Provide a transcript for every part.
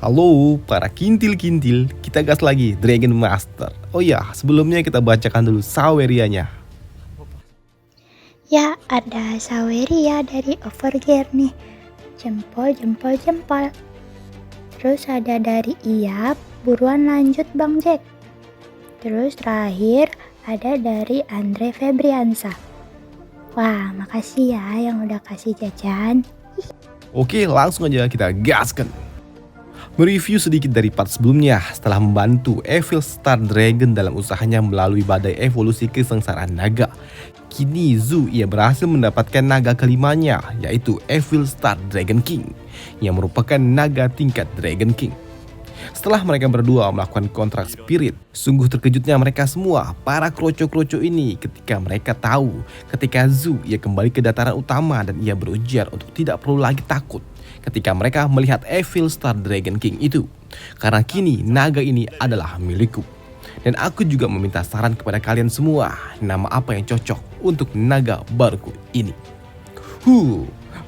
Halo para kintil-kintil, kita gas lagi Dragon Master. Oh ya, sebelumnya kita bacakan dulu Sawerianya. Ya, ada Saweria dari Overgear nih. Jempol, jempol, jempol. Terus ada dari Iyap, buruan lanjut Bang Jack. Terus terakhir ada dari Andre Febriansa. Wah, makasih ya yang udah kasih jajan. Oke, langsung aja kita gaskan. Mereview sedikit dari part sebelumnya. Setelah membantu Evil Star Dragon dalam usahanya melalui badai evolusi kesengsaraan naga, kini Zu ia berhasil mendapatkan naga kelimanya, yaitu Evil Star Dragon King, yang merupakan naga tingkat Dragon King. Setelah mereka berdua melakukan kontrak spirit, sungguh terkejutnya mereka semua, para kroco-kroco ini, ketika mereka tahu ketika Zu ia kembali ke dataran utama dan ia berujar untuk tidak perlu lagi takut ketika mereka melihat Evil Star Dragon King itu. Karena kini naga ini adalah milikku. Dan aku juga meminta saran kepada kalian semua, nama apa yang cocok untuk naga baruku ini.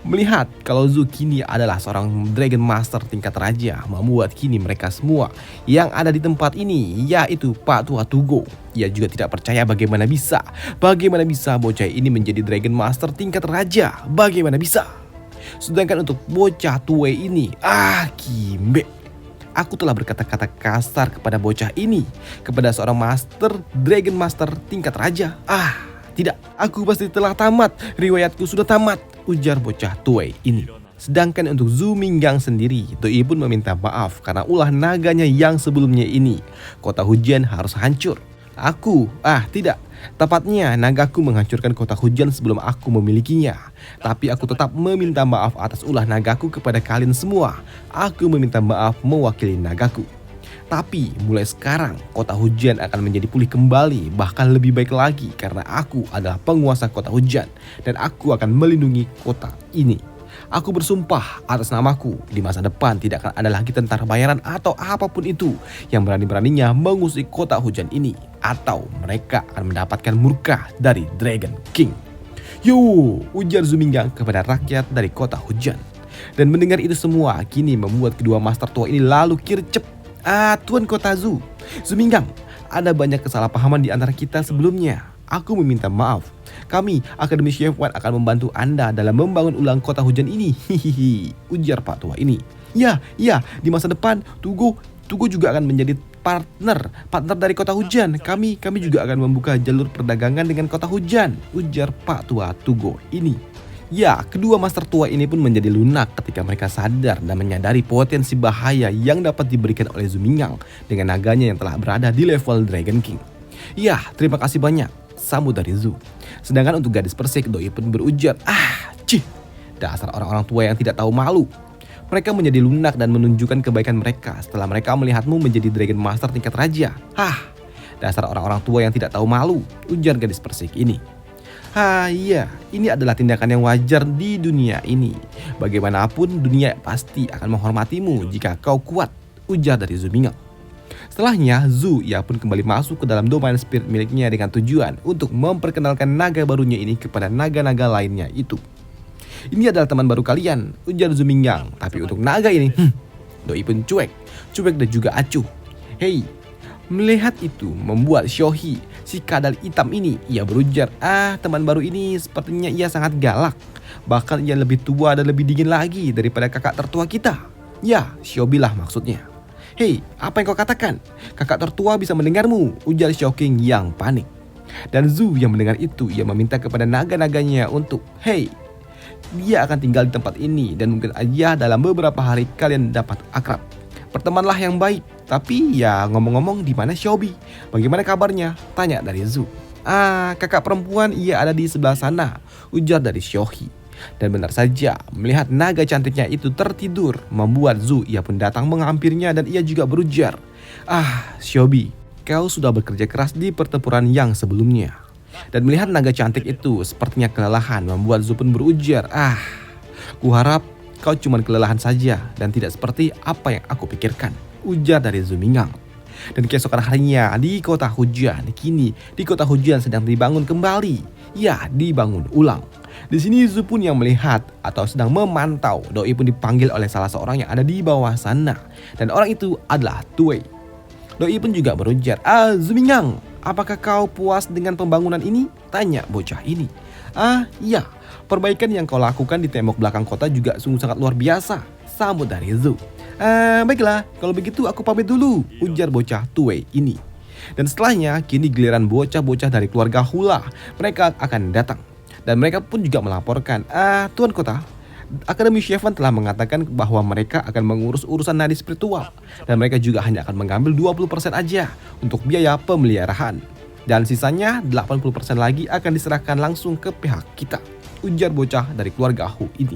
Melihat kalau Zu kini adalah seorang Dragon Master tingkat raja, membuat kini mereka semua yang ada di tempat ini, yaitu Pak Tua Tugo, ia juga tidak percaya bagaimana bisa bocah ini menjadi Dragon Master tingkat raja, bagaimana bisa. Sedangkan untuk bocah tua ini, kimbe. Aku telah berkata-kata kasar kepada bocah ini, kepada seorang Dragon Master tingkat raja. Tidak, aku pasti telah tamat, riwayatku sudah tamat, ujar bocah tua ini. Sedangkan untuk Zu Minggang sendiri, Doi pun meminta maaf karena ulah naganya yang sebelumnya ini. Kota hujan harus hancur. Tidak. Tepatnya nagaku menghancurkan kota hujan sebelum aku memilikinya. Tapi aku tetap meminta maaf atas ulah nagaku kepada kalian semua. Aku meminta maaf mewakili nagaku. Tapi mulai sekarang kota hujan akan menjadi pulih kembali, bahkan lebih baik lagi karena aku adalah penguasa kota hujan dan aku akan melindungi kota ini. Aku bersumpah atas namaku, di masa depan tidak akan ada lagi tentara bayaran atau apapun itu yang berani-beraninya mengusik kota hujan ini, atau mereka akan mendapatkan murka dari Dragon King. Ujar Zuminggang kepada rakyat dari kota hujan. Dan mendengar itu semua kini membuat kedua master tua ini lalu kircep. Tuan Kota Zuminggang, ada banyak kesalahpahaman di antara kita sebelumnya. Aku meminta maaf. Kami, Akademi Chef Wan akan membantu Anda dalam membangun ulang kota hujan ini. Ujar Pak Tua ini. Ya, di masa depan Tugo juga akan menjadi partner dari kota hujan. Kami juga akan membuka jalur perdagangan dengan kota hujan, ujar Pak Tua Tugo ini. Ya, kedua master tua ini pun menjadi lunak ketika mereka sadar dan menyadari potensi bahaya yang dapat diberikan oleh Zuminggang dengan naganya yang telah berada di level Dragon King. Ya, terima kasih banyak, sambut dari Zu. Sedangkan untuk gadis Persik, Doi pun berujar, dasar orang-orang tua yang tidak tahu malu. Mereka menjadi lunak dan menunjukkan kebaikan mereka setelah mereka melihatmu menjadi Dragon Master tingkat raja. Dasar orang-orang tua yang tidak tahu malu, ujar gadis Persik ini. Iya, ini adalah tindakan yang wajar di dunia ini. Bagaimanapun dunia pasti akan menghormatimu jika kau kuat, ujar dari Zuminggang. Setelahnya, ia pun kembali masuk ke dalam domain spirit miliknya dengan tujuan untuk memperkenalkan naga barunya ini kepada naga-naga lainnya itu. Ini adalah teman baru kalian, ujar Zuminggang. Tapi untuk naga ini, Doi pun cuek dan juga acuh. Melihat itu membuat Shohi, si kadal hitam ini, ia berujar, teman baru ini sepertinya ia sangat galak. Bahkan ia lebih tua dan lebih dingin lagi daripada kakak tertua kita. Ya, Shobi lah maksudnya. Apa yang kau katakan? Kakak tertua bisa mendengarmu, ujar Shocking yang panik. Dan Zu yang mendengar itu, ia meminta kepada naga-naganya untuk, dia akan tinggal di tempat ini dan mungkin aja dalam beberapa hari kalian dapat akrab. Bertemanlah yang baik. Tapi ya ngomong-ngomong, di mana Shobi? Bagaimana kabarnya? Tanya dari Zu. Kakak perempuan ia ada di sebelah sana, ujar dari Shohi. Dan benar saja, melihat naga cantiknya itu tertidur, membuat Zu ia pun datang menghampirnya dan ia juga berujar, Shobi, kau sudah bekerja keras di pertempuran yang sebelumnya. Dan melihat naga cantik itu sepertinya kelelahan, membuat Zu pun berujar, kuharap kau cuma kelelahan saja dan tidak seperti apa yang aku pikirkan, ujar dari Zuminggang. Dan keesokan harinya di kota hujan, kini di kota hujan sedang dibangun kembali. Ya, dibangun ulang. Di sini Zu pun yang melihat atau sedang memantau. Doi pun dipanggil oleh salah seorang yang ada di bawah sana. Dan orang itu adalah Tuwei. Doi pun juga berujar, Zumingang, apakah kau puas dengan pembangunan ini? Tanya bocah ini. Iya, perbaikan yang kau lakukan di tembok belakang kota juga sungguh sangat luar biasa, sambut dari Zu. Baiklah, kalau begitu aku pamit dulu, ujar bocah Tuwei ini. Dan setelahnya, kini giliran bocah-bocah dari keluarga Hula. Mereka akan datang. Dan mereka pun juga melaporkan, Tuan Kota, Akademi Shyvan telah mengatakan bahwa mereka akan mengurus urusan nadi spiritual. Dan mereka juga hanya akan mengambil 20% aja untuk biaya pemeliharaan. Dan sisanya 80% lagi akan diserahkan langsung ke pihak kita, ujar bocah dari keluarga Hu ini.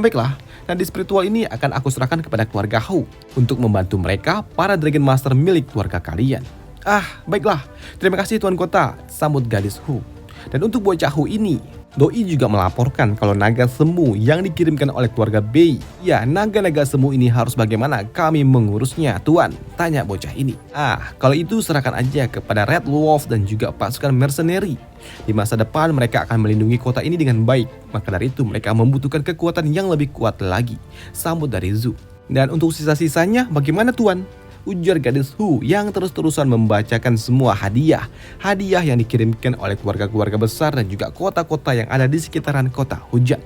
Baiklah, nadi spiritual ini akan aku serahkan kepada keluarga Hu untuk membantu mereka, para Dragon Master milik keluarga kalian. Baiklah, terima kasih Tuan Kota, sambut gadis Hu. Dan untuk bocah Hu ini, Doi juga melaporkan kalau naga semu yang dikirimkan oleh keluarga Bei. Ya, naga-naga semu ini harus bagaimana kami mengurusnya, Tuan? Tanya bocah ini. Kalau itu serahkan aja kepada Red Wolf dan juga pasukan mercenary. Di masa depan mereka akan melindungi kota ini dengan baik. Maka dari itu mereka membutuhkan kekuatan yang lebih kuat lagi, sambut dari Zu. Dan untuk sisa-sisanya bagaimana, Tuan? Ujar gadis Hu yang terus-terusan membacakan semua hadiah yang dikirimkan oleh keluarga-keluarga besar dan juga kota-kota yang ada di sekitaran kota hujan.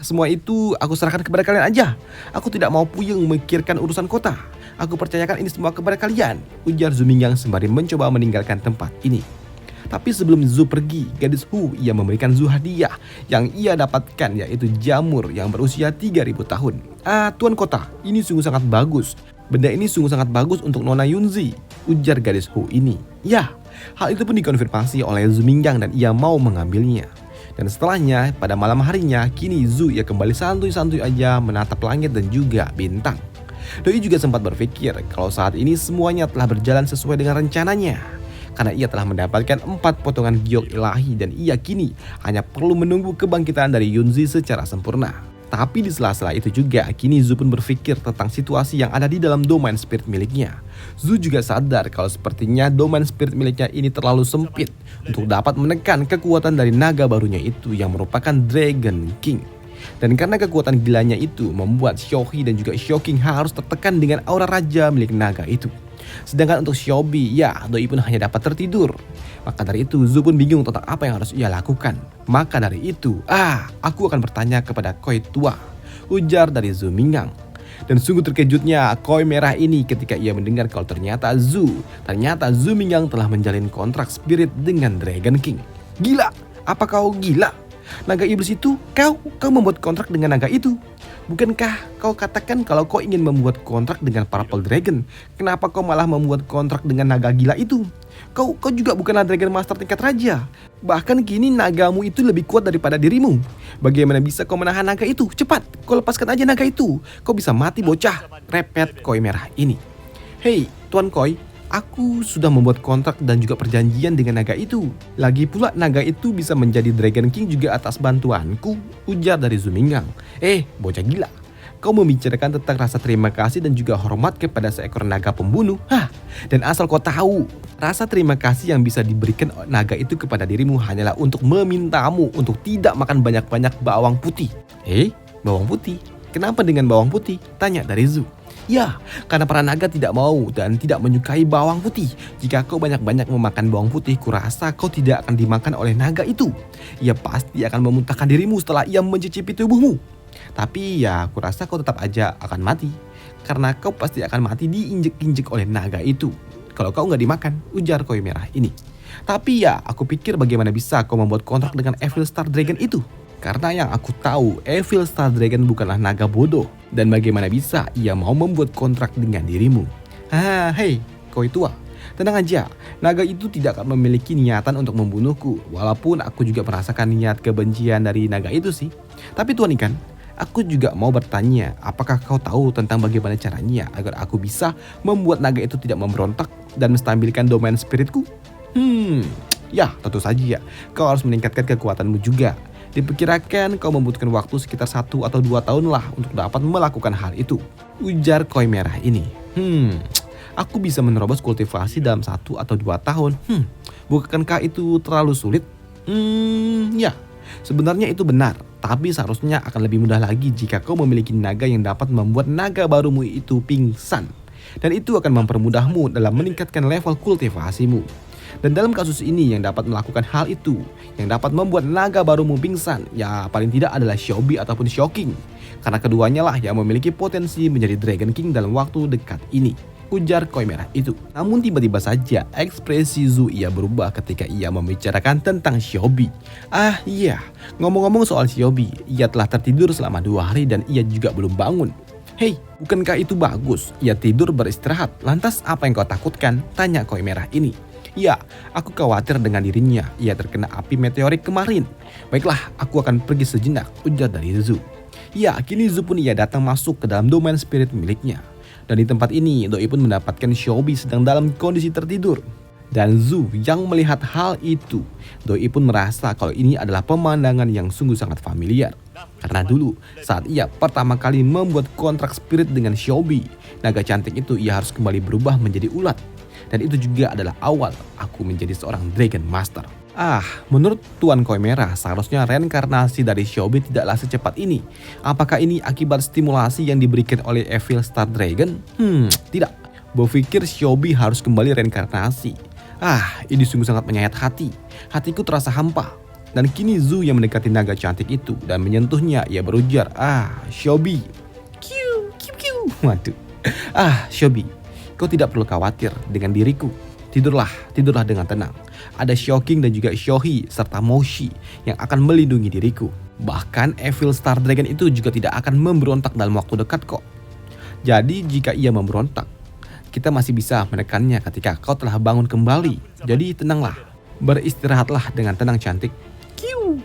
Semua itu aku serahkan kepada kalian aja. Aku tidak mau puyeng memikirkan urusan kota. Aku percayakan ini semua kepada kalian, ujar Zumingang sembari mencoba meninggalkan tempat ini. Tapi sebelum Zu pergi, gadis Hu ia memberikan Zu hadiah yang ia dapatkan, yaitu jamur yang berusia 3000 tahun. Tuan Kota, ini sungguh sangat bagus. Benda ini sungguh sangat bagus untuk Nona Yunzi, ujar gadis Hu ini. Ya, hal itu pun dikonfirmasi oleh Zumingang dan ia mau mengambilnya. Dan setelahnya, pada malam harinya, kini Zu ia kembali santuy-santuy aja menatap langit dan juga bintang. Doi juga sempat berpikir kalau saat ini semuanya telah berjalan sesuai dengan rencananya. Karena ia telah mendapatkan 4 potongan giok ilahi dan ia kini hanya perlu menunggu kebangkitan dari Yunzi secara sempurna. Tapi di sela-sela itu juga, kini Zu pun berpikir tentang situasi yang ada di dalam domain spirit miliknya. Zu juga sadar kalau sepertinya domain spirit miliknya ini terlalu sempit untuk dapat menekan kekuatan dari naga barunya itu yang merupakan Dragon King. Dan karena kekuatan gilanya itu membuat Xiaohi dan juga Xiaoking harus tertekan dengan aura raja milik naga itu. Sedangkan untuk Xiaobi, ya Doi pun hanya dapat tertidur. Maka dari itu Zu pun bingung tentang apa yang harus ia lakukan. Maka dari itu, aku akan bertanya kepada Koi tua, ujar dari Zumingang. Dan sungguh terkejutnya Koi merah ini ketika ia mendengar kalau ternyata Zumingang telah menjalin kontrak spirit dengan Dragon King. Gila, apa kau gila? Naga iblis itu, kau membuat kontrak dengan naga itu. Bukankah kau katakan kalau kau ingin membuat kontrak dengan Purple Dragon? Kenapa kau malah membuat kontrak dengan naga gila itu? Kau juga bukanlah Dragon Master tingkat raja. Bahkan kini nagamu itu lebih kuat daripada dirimu. Bagaimana bisa kau menahan naga itu? Cepat, kau lepaskan aja naga itu. Kau bisa mati bocah, repet Koi merah ini. Hei, Tuan Koi, aku sudah membuat kontrak dan juga perjanjian dengan naga itu. Lagi pula naga itu bisa menjadi Dragon King juga atas bantuanku, ujar dari Zumingang. Bocah gila. Kau membicarakan tentang rasa terima kasih dan juga hormat kepada seekor naga pembunuh. Dan asal kau tahu, rasa terima kasih yang bisa diberikan naga itu kepada dirimu hanyalah untuk memintamu untuk tidak makan banyak-banyak bawang putih. Bawang putih? Kenapa dengan bawang putih? Tanya dari Zu. Ya, karena para naga tidak mau dan tidak menyukai bawang putih. Jika kau banyak-banyak memakan bawang putih, kurasa kau tidak akan dimakan oleh naga itu. Ia pasti akan memuntahkan dirimu setelah ia mencicipi tubuhmu. Tapi ya, kurasa kau tetap aja akan mati. Karena kau pasti akan mati diinjek-injek oleh naga itu kalau kau nggak dimakan, ujar Koi merah ini. Tapi ya, aku pikir bagaimana bisa kau membuat kontrak dengan Evil Star Dragon itu? Karena yang aku tahu, Evil Star Dragon bukanlah naga bodoh. Dan bagaimana bisa ia mau membuat kontrak dengan dirimu? Hei, Koi tua, tenang aja. Naga itu tidak akan memiliki niatan untuk membunuhku. Walaupun aku juga merasakan niat kebencian dari naga itu sih. Tapi Tuan Ikan, aku juga mau bertanya, apakah kau tahu tentang bagaimana caranya agar aku bisa membuat naga itu tidak memberontak dan menstabilkan domain spiritku? Ya, tentu saja. Kau harus meningkatkan kekuatanmu juga. Diperkirakan kau membutuhkan waktu sekitar 1 atau 2 tahun lah untuk dapat melakukan hal itu, ujar Koi merah ini. Aku bisa menerobos kultivasi dalam 1 atau 2 tahun. Bukankah itu terlalu sulit? Ya, Sebenarnya itu benar, tapi seharusnya akan lebih mudah lagi jika kau memiliki naga yang dapat membuat naga barumu itu pingsan. Dan itu akan mempermudahmu dalam meningkatkan level kultivasimu. Dan dalam kasus ini yang dapat melakukan hal itu, yang dapat membuat naga barumu pingsan, ya paling tidak adalah Shiobi ataupun Shioking. Karena keduanya lah yang memiliki potensi menjadi Dragon King dalam waktu dekat ini, ujar Koi Merah itu. Namun tiba-tiba saja ekspresi Zu ia berubah ketika ia membicarakan tentang Shiobi. Ah iya, ngomong-ngomong soal Shiobi, ia telah tertidur selama 2 hari dan ia juga belum bangun. Hei, bukankah itu bagus? Ia tidur beristirahat. Lantas apa yang kau takutkan? Tanya Koi Merah ini. Ya, aku khawatir dengan dirinya. Ia terkena api meteorit kemarin. Baiklah, aku akan pergi sejenak, ujar dari Zu. Ya, kini Zu pun ia datang masuk ke dalam domain spirit miliknya. Dan di tempat ini, Doi pun mendapatkan Shiobi sedang dalam kondisi tertidur. Dan Zu yang melihat hal itu, Doi pun merasa kalau ini adalah pemandangan yang sungguh sangat familiar. Karena dulu, saat ia pertama kali membuat kontrak spirit dengan Shiobi, naga cantik itu ia harus kembali berubah menjadi ulat. Dan itu juga adalah awal aku menjadi seorang Dragon Master. Menurut Tuan Koi Merah, seharusnya reinkarnasi dari Shiobi tidaklah secepat ini. Apakah ini akibat stimulasi yang diberikan oleh Evil Star Dragon? Tidak. Berpikir Shiobi harus kembali reinkarnasi. Ini sungguh sangat menyayat hati. Hatiku terasa hampa. Dan kini Zu yang mendekati naga cantik itu dan menyentuhnya, ia berujar, Shiobi. Kiu, kiu, kiu. Waduh. Shiobi, kau tidak perlu khawatir dengan diriku. Tidurlah dengan tenang. Ada Shioking dan juga Shohi serta Moshi yang akan melindungi diriku. Bahkan Evil Star Dragon itu juga tidak akan memberontak dalam waktu dekat kok. Jadi jika ia memberontak, kita masih bisa menekannya ketika kau telah bangun kembali. Jadi tenanglah, beristirahatlah dengan tenang cantik.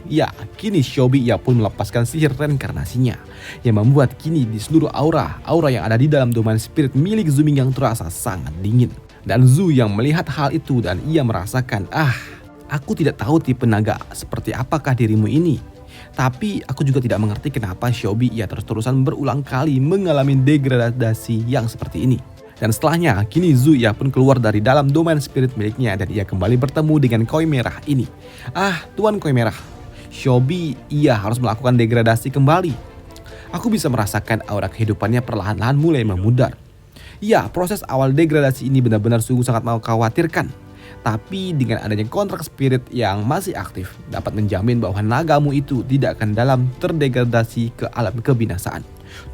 Ya, kini Shiobi ia pun melepaskan sihir reinkarnasinya yang membuat kini di seluruh aura yang ada di dalam domain spirit milik Zu Mingyang terasa sangat dingin. Dan Zu yang melihat hal itu dan ia merasakan, aku tidak tahu tipe naga seperti apakah dirimu ini. Tapi aku juga tidak mengerti kenapa Shiobi ia terus-terusan berulang kali mengalami degradasi yang seperti ini. Dan setelahnya, kini Zu ia pun keluar dari dalam domain spirit miliknya dan ia kembali bertemu dengan Koi Merah ini. Tuan Koi Merah, Shiobi ia harus melakukan degradasi kembali. Aku bisa merasakan aura kehidupannya perlahan-lahan mulai memudar. Ya, proses awal degradasi ini benar-benar sungguh sangat mengkhawatirkan. Tapi dengan adanya kontrak spirit yang masih aktif, dapat menjamin bahwa nagamu itu tidak akan dalam terdegradasi ke alam kebinasaan.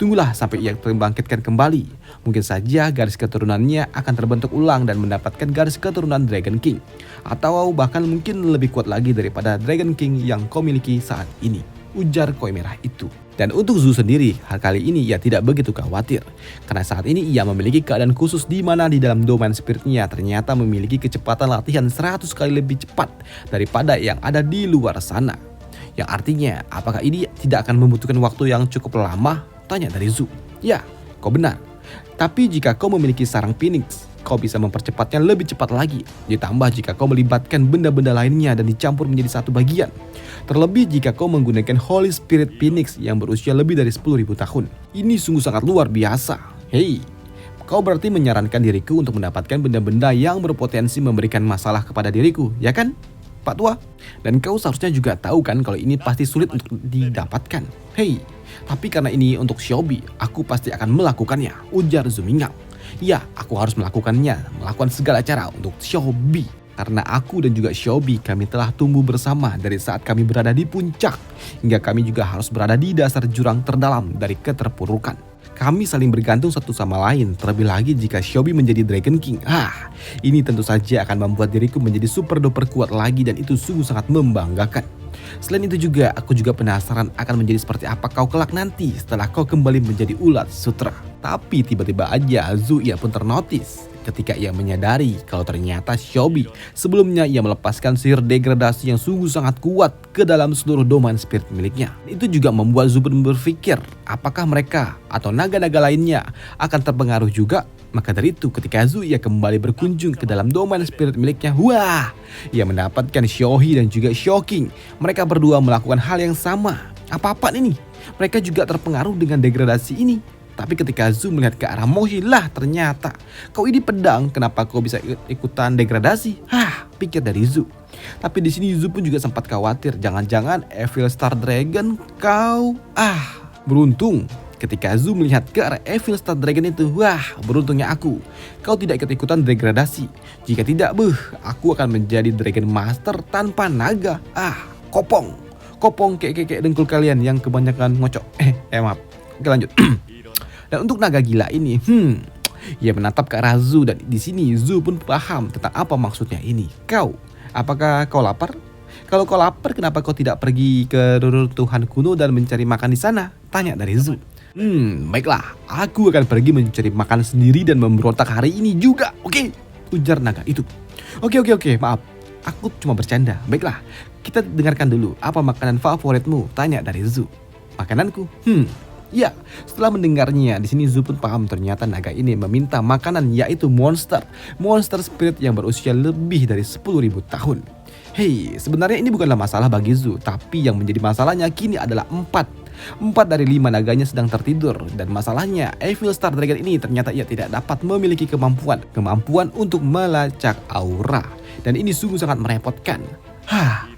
Tunggulah sampai ia terbangkitkan kembali. Mungkin saja garis keturunannya akan terbentuk ulang dan mendapatkan garis keturunan Dragon King. Atau bahkan mungkin lebih kuat lagi daripada Dragon King yang kau miliki saat ini, ujar Koi Merah itu. Dan untuk Zu sendiri, hal kali ini ia tidak begitu khawatir. Karena saat ini ia memiliki keadaan khusus di mana di dalam domain spiritnya ternyata memiliki kecepatan latihan 100 kali lebih cepat daripada yang ada di luar sana. Yang artinya, apakah ini tidak akan membutuhkan waktu yang cukup lama? Tanya dari Zu. Ya, kau benar. Tapi jika kau memiliki sarang Phoenix, kau bisa mempercepatnya lebih cepat lagi. Ditambah jika kau melibatkan benda-benda lainnya dan dicampur menjadi satu bagian. Terlebih jika kau menggunakan Holy Spirit Phoenix yang berusia lebih dari 10.000 tahun. Ini sungguh sangat luar biasa. Hei, kau berarti menyarankan diriku untuk mendapatkan benda-benda yang berpotensi memberikan masalah kepada diriku, ya kan, Pak Tua? Dan kau seharusnya juga tahu kan kalau ini pasti sulit untuk didapatkan. Hei, tapi karena ini untuk Shiobi, aku pasti akan melakukannya, ujar Zu Mingyang. Ya, aku harus melakukan segala cara untuk Shiobi. Karena aku dan juga Shiobi kami telah tumbuh bersama dari saat kami berada di puncak hingga kami juga harus berada di dasar jurang terdalam dari keterpurukan. Kami saling bergantung satu sama lain, terlebih lagi jika Shiobi menjadi Dragon King. Ini tentu saja akan membuat diriku menjadi super duper kuat lagi dan itu sungguh sangat membanggakan. Selain itu juga, aku juga penasaran akan menjadi seperti apa kau kelak nanti setelah kau kembali menjadi ulat sutra. Tapi tiba-tiba aja Zu ia pun ternotis ketika ia menyadari kalau ternyata Shiobi sebelumnya ia melepaskan sihir degradasi yang sungguh sangat kuat ke dalam seluruh domain spirit miliknya. Itu juga membuat Zu pun berpikir apakah mereka atau naga-naga lainnya akan terpengaruh juga. Maka dari itu ketika Zu ia kembali berkunjung ke dalam domain spirit miliknya, ia mendapatkan Shohi dan juga Shioking. Mereka berdua melakukan hal yang sama. Apa-apaan ini? Mereka juga terpengaruh dengan degradasi ini. Tapi ketika Zu melihat ke arah Moshi, ternyata kau ini pedang, kenapa kau bisa ikutan degradasi? pikir dari Zu. Tapi di sini Zu pun juga sempat khawatir, jangan-jangan Evil Star Dragon kau. Beruntung ketika Zu melihat ke arah Evil Star Dragon itu, wah beruntungnya aku. Kau tidak ikut-ikutan degradasi. Jika tidak, aku akan menjadi Dragon Master tanpa naga. Kopong kayak dengkul kalian yang kebanyakan ngocok. Maaf. Oke lanjut. Dan untuk naga gila ini, ia menatap ke arah Zu dan di sini Zu pun paham tentang apa maksudnya ini. Apakah kau lapar? Kalau kau lapar, kenapa kau tidak pergi ke reruntuhan kuno dan mencari makan di sana? Tanya dari Zu. Baiklah, aku akan pergi mencari makan sendiri dan memberontak hari ini juga. Oke, ujar naga itu. Oke, maaf. Aku cuma bercanda. Baiklah, kita dengarkan dulu apa makanan favoritmu? Tanya dari Zu. Makananku? Ya, setelah mendengarnya, di sini Zu pun paham ternyata naga ini meminta makanan, yaitu monster spirit yang berusia lebih dari 10.000 tahun. Sebenarnya ini bukanlah masalah bagi Zu, tapi yang menjadi masalahnya kini adalah 4 dari 5 naganya sedang tertidur. Dan masalahnya, Evil Star Dragon ini ternyata ia tidak dapat memiliki kemampuan untuk melacak aura. Dan ini sungguh sangat merepotkan.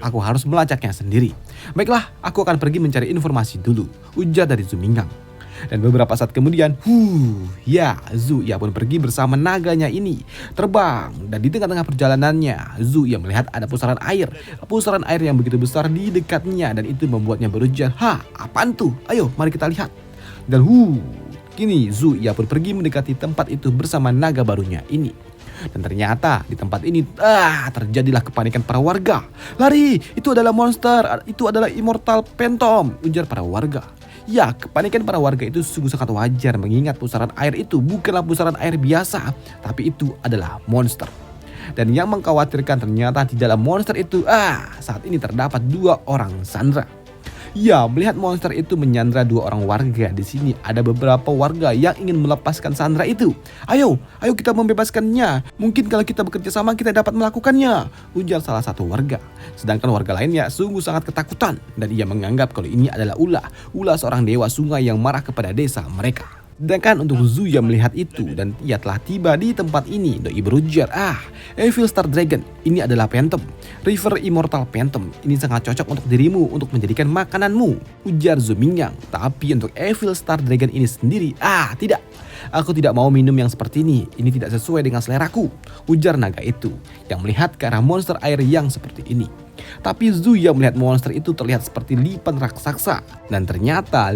Aku harus melacaknya sendiri. Baiklah, aku akan pergi mencari informasi dulu, ujar dari Zu Minggang. Dan beberapa saat kemudian, Zu ia pun pergi bersama naganya ini. Terbang, dan di tengah-tengah perjalanannya, Zu ia melihat ada pusaran air yang begitu besar di dekatnya. Dan itu membuatnya berujar, apaan tuh? Ayo, mari kita lihat. Dan kini Zu ia pun pergi mendekati tempat itu bersama naga barunya ini. Dan ternyata di tempat ini terjadilah kepanikan para warga. Lari, itu adalah monster, itu adalah Immortal Phantom, ujar para warga. Ya, kepanikan para warga itu sungguh sangat wajar mengingat pusaran air itu bukanlah pusaran air biasa, tapi itu adalah monster. Dan yang mengkhawatirkan ternyata di dalam monster itu saat ini terdapat 2 orang sandera. Ya, melihat monster itu menyandra 2 orang warga. Di sini ada beberapa warga yang ingin melepaskan sandera itu. Ayo kita membebaskannya. Mungkin kalau kita bekerja sama kita dapat melakukannya, ujar salah satu warga. Sedangkan warga lainnya sungguh sangat ketakutan dan ia menganggap kalau ini adalah ulah seorang dewa sungai yang marah kepada desa mereka. Sedangkan untuk Zu yang melihat itu dan ia telah tiba di tempat ini, doi berujar, Evil Star Dragon, ini adalah Phantom, River Immortal Phantom, ini sangat cocok untuk dirimu untuk menjadikan makananmu, ujar Zu Minggang. Tapi untuk Evil Star Dragon ini sendiri, tidak. Aku tidak mau minum yang seperti ini tidak sesuai dengan seleraku, ujar naga itu yang melihat ke arah monster air yang seperti ini. Tapi Zu yang melihat monster itu terlihat seperti lipan raksasa. Dan ternyata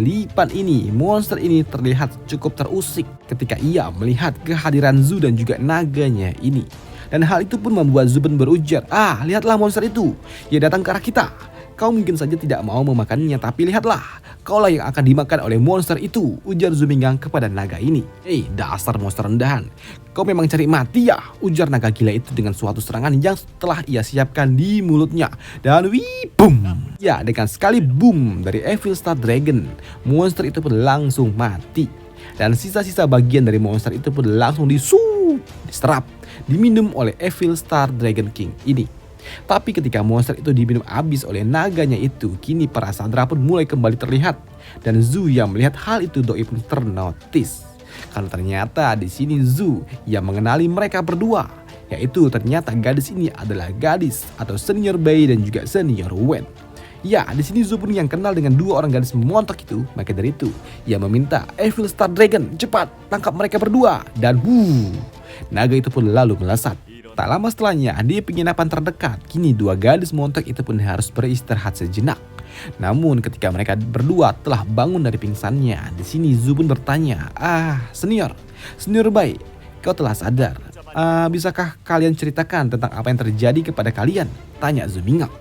monster ini terlihat cukup terusik ketika ia melihat kehadiran Zu dan juga naganya ini. Dan hal itu pun membuat Zu pun berujar, lihatlah monster itu, ia datang ke arah kita. Kau mungkin saja tidak mau memakannya, tapi lihatlah, kaulah yang akan dimakan oleh monster itu, ujar Zu Minggang kepada naga ini. Dasar monster rendahan, kau memang cari mati ya, ujar naga gila itu dengan suatu serangan yang telah ia siapkan di mulutnya. Dan boom. Ya, dengan sekali boom dari Evil Star Dragon, monster itu pun langsung mati. Dan sisa-sisa bagian dari monster itu pun langsung diserap, diminum oleh Evil Star Dragon King ini. Tapi ketika monster itu diminum habis oleh naganya itu, kini para sandera pun mulai kembali terlihat. Dan Zu yang melihat hal itu, doi pun ternotis. Karena ternyata di sini Zu yang mengenali mereka berdua, yaitu ternyata gadis ini adalah gadis atau senior Bai dan juga senior Wen. Ya, di sini Zu pun yang kenal dengan 2 orang gadis montok itu. Maka dari itu, ia meminta Evil Star Dragon, cepat tangkap mereka berdua. Dan naga itu pun lalu melesat. Tak lama setelahnya, di penginapan terdekat, kini 2 gadis montok itu pun harus beristirahat sejenak. Namun ketika mereka berdua telah bangun dari pingsannya, di sini Zu pun bertanya, senior Bai, kau telah sadar? Bisakah kalian ceritakan tentang apa yang terjadi kepada kalian? Tanya Zu Minggang.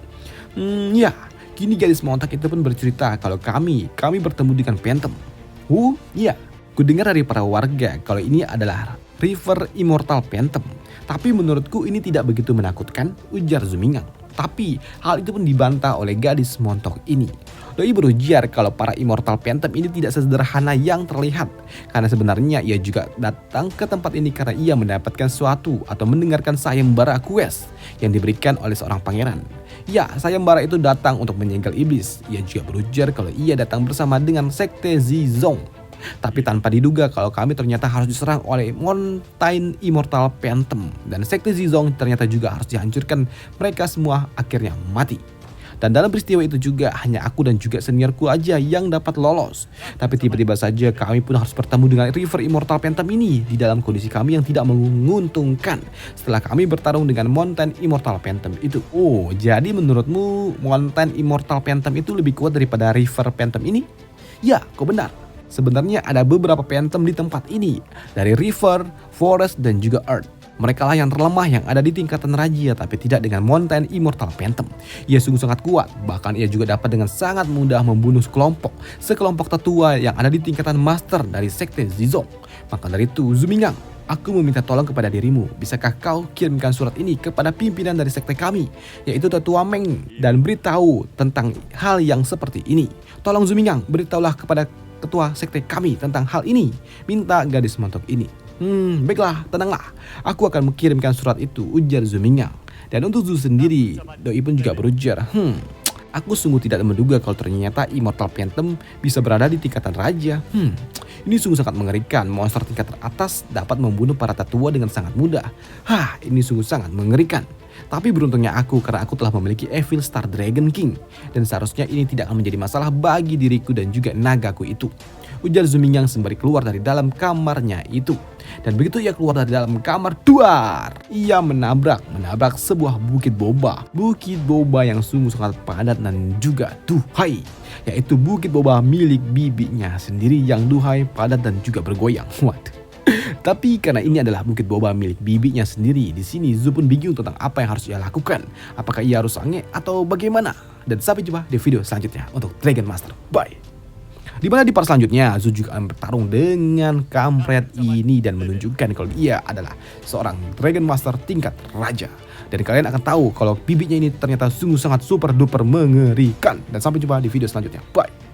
Ya, kini gadis montok itu pun bercerita kalau kami bertemu dengan Phantom. Iya, ku dengar dari para warga kalau ini adalah River Immortal Phantom. Tapi menurutku ini tidak begitu menakutkan, ujar Zu Minggang. Tapi hal itu pun dibantah oleh gadis montok ini. Doi berujar kalau para Immortal Phantom ini tidak sesederhana yang terlihat. Karena sebenarnya ia juga datang ke tempat ini karena ia mendapatkan sesuatu atau mendengarkan sayembara quest yang diberikan oleh seorang pangeran. Ya, sayembara itu datang untuk menyegel iblis. Ia juga berujar kalau ia datang bersama dengan sekte Zizong. Tapi tanpa diduga kalau kami ternyata harus diserang oleh Mountain Immortal Phantom. Dan Sekte Zizong ternyata juga harus dihancurkan. Mereka semua akhirnya mati. Dan dalam peristiwa itu juga hanya aku dan juga seniorku aja yang dapat lolos. Tapi tiba-tiba saja kami pun harus bertemu dengan River Immortal Phantom ini di dalam kondisi kami yang tidak menguntungkan setelah kami bertarung dengan Mountain Immortal Phantom itu. Oh, jadi menurutmu Mountain Immortal Phantom itu lebih kuat daripada River Phantom ini? Ya, kau benar. Sebenarnya ada beberapa Phantom di tempat ini, dari River, Forest, dan juga Earth. Mereka lah yang terlemah yang ada di tingkatan raja, tapi tidak dengan Mountain Immortal Phantom. Ia sungguh sangat kuat, bahkan ia juga dapat dengan sangat mudah membunuh sekelompok tetua yang ada di tingkatan master dari Sekte Zizong. Maka dari itu, Zumingang, aku meminta tolong kepada dirimu. Bisakah kau kirimkan surat ini kepada pimpinan dari sekte kami, yaitu Tetua Meng, dan beritahu tentang hal yang seperti ini. Tolong Zumingang, beritahulah kepada ketua sekte kami tentang hal ini. Minta gadis montok ini. Baiklah, tenanglah. Aku akan mengirimkan surat itu, ujar Zumingang. Dan untuk Zu sendiri, Doi pun juga berujar, aku sungguh tidak menduga kalau ternyata Immortal Phantom bisa berada di tingkatan raja. Ini sungguh sangat mengerikan. Monster tingkat teratas dapat membunuh para tetua dengan sangat mudah. Ini sungguh sangat mengerikan. Tapi beruntungnya aku karena aku telah memiliki Evil Star Dragon King. Dan seharusnya ini tidak akan menjadi masalah bagi diriku dan juga nagaku itu, ujar Zumingang sembari keluar dari dalam kamarnya itu. Dan begitu ia keluar dari dalam kamar, duar, ia menabrak sebuah bukit boba. Bukit boba yang sungguh sangat padat dan juga duhai, yaitu bukit boba milik bibinya sendiri yang duhai, padat dan juga bergoyang. Waduh. Tapi karena ini adalah bukit boba milik bibinya sendiri, di sini Zu pun bingung tentang apa yang harus ia lakukan. Apakah ia harus sange atau bagaimana? Dan sampai jumpa di video selanjutnya untuk Dragon Master. Bye. Dimana di part selanjutnya Zu juga akan bertarung dengan kampret ini dan menunjukkan kalau dia adalah seorang Dragon Master tingkat raja. Dan kalian akan tahu kalau bibinya ini ternyata sungguh sangat super duper mengerikan. Dan sampai jumpa di video selanjutnya. Bye.